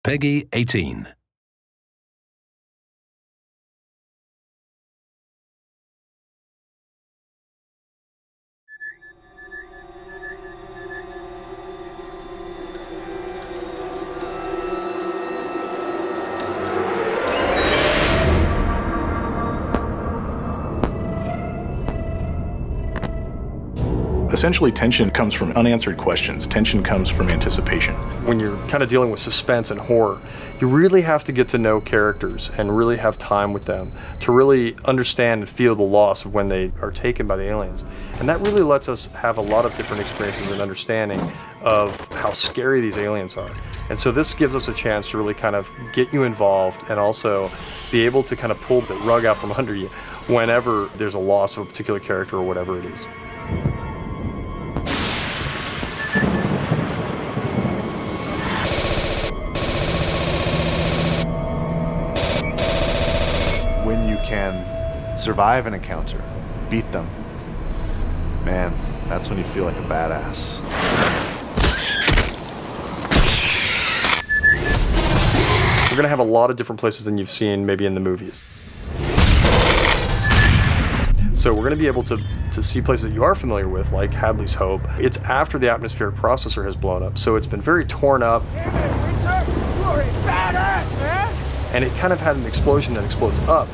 Peggy 18. Essentially, tension comes from unanswered questions. Tension comes from anticipation. When you're kind of dealing with suspense and horror, you really have to get to know characters and really have time with them to really understand and feel the loss of when they are taken by the aliens. And that really lets us have a lot of different experiences and understanding of how scary these aliens are. And so this gives us a chance to really kind of get you involved and also be able to kind of pull the rug out from under you whenever there's a loss of a particular character or whatever it is. When you can survive an encounter, beat them, man, that's when you feel like a badass. We're going to have a lot of different places than you've seen maybe in the movies. So we're going to be able to see places that you are familiar with, like Hadley's Hope. It's after the atmospheric processor has blown up, so it's been very torn up. Damn it, Winter! You are a badass, man! And it kind of had an explosion that explodes up,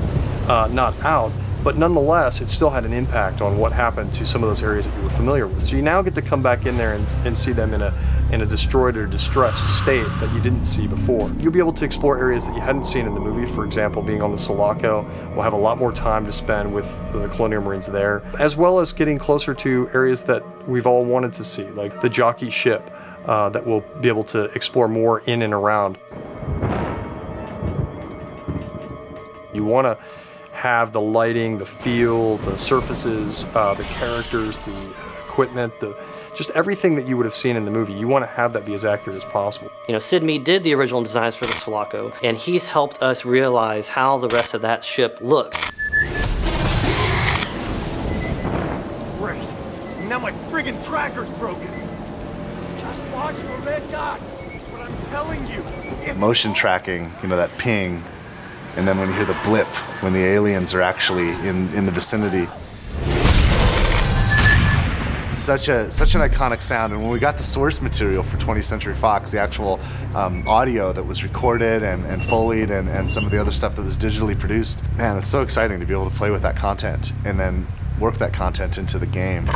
not out, but nonetheless, it still had an impact on what happened to some of those areas that you were familiar with. So you now get to come back in there and see them in a destroyed or distressed state that you didn't see before. You'll be able to explore areas that you hadn't seen in the movie. For example, being on the Sulaco, we'll have a lot more time to spend with the Colonial Marines there, as well as getting closer to areas that we've all wanted to see, like the jockey ship that we'll be able to explore more in and around. You want to have the lighting, the feel, the surfaces, the characters, the equipment, just everything that you would have seen in the movie. You want to have that be as accurate as possible. You know, Sid Mead did the original designs for the Sulaco, and he's helped us realize how the rest of that ship looks. Great. Now my friggin' tracker's broken. Just watch the red dots. That's what I'm telling you. Motion tracking, you know, that ping, and then when you hear the blip, when the aliens are actually in the vicinity. It's such an iconic sound, and when we got the source material for 20th Century Fox, the actual audio that was recorded and Foleyed and some of the other stuff that was digitally produced, man, it's so exciting to be able to play with that content and then work that content into the game.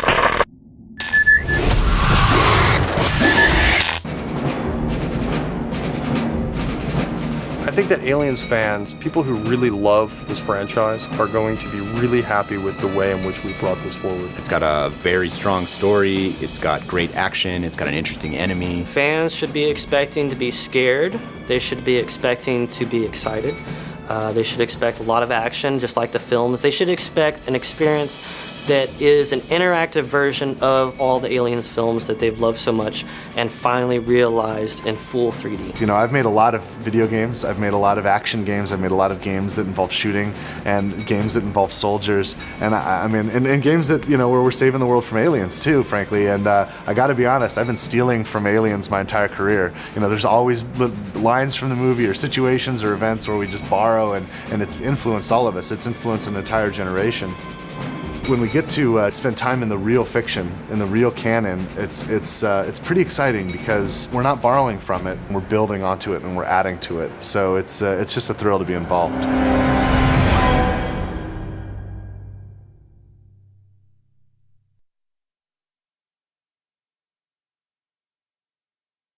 I think that Aliens fans, people who really love this franchise, are going to be really happy with the way in which we brought this forward. It's got a very strong story, it's got great action, it's got an interesting enemy. Fans should be expecting to be scared. They should be expecting to be excited. They should expect a lot of action, just like the films. They should expect an experience that is an interactive version of all the Aliens films that they've loved so much and finally realized in full 3D. You know, I've made a lot of video games, I've made a lot of action games, I've made a lot of games that involve shooting and games that involve soldiers, and and games that, you know, where we're saving the world from aliens too, frankly. And I gotta be honest, I've been stealing from aliens my entire career. You know, there's always lines from the movie or situations or events where we just borrow, and it's influenced all of us. It's influenced an entire generation. When we get to spend time in the real fiction, in the real canon, it's pretty exciting because we're not borrowing from it, we're building onto it and we're adding to it. So it's just a thrill to be involved.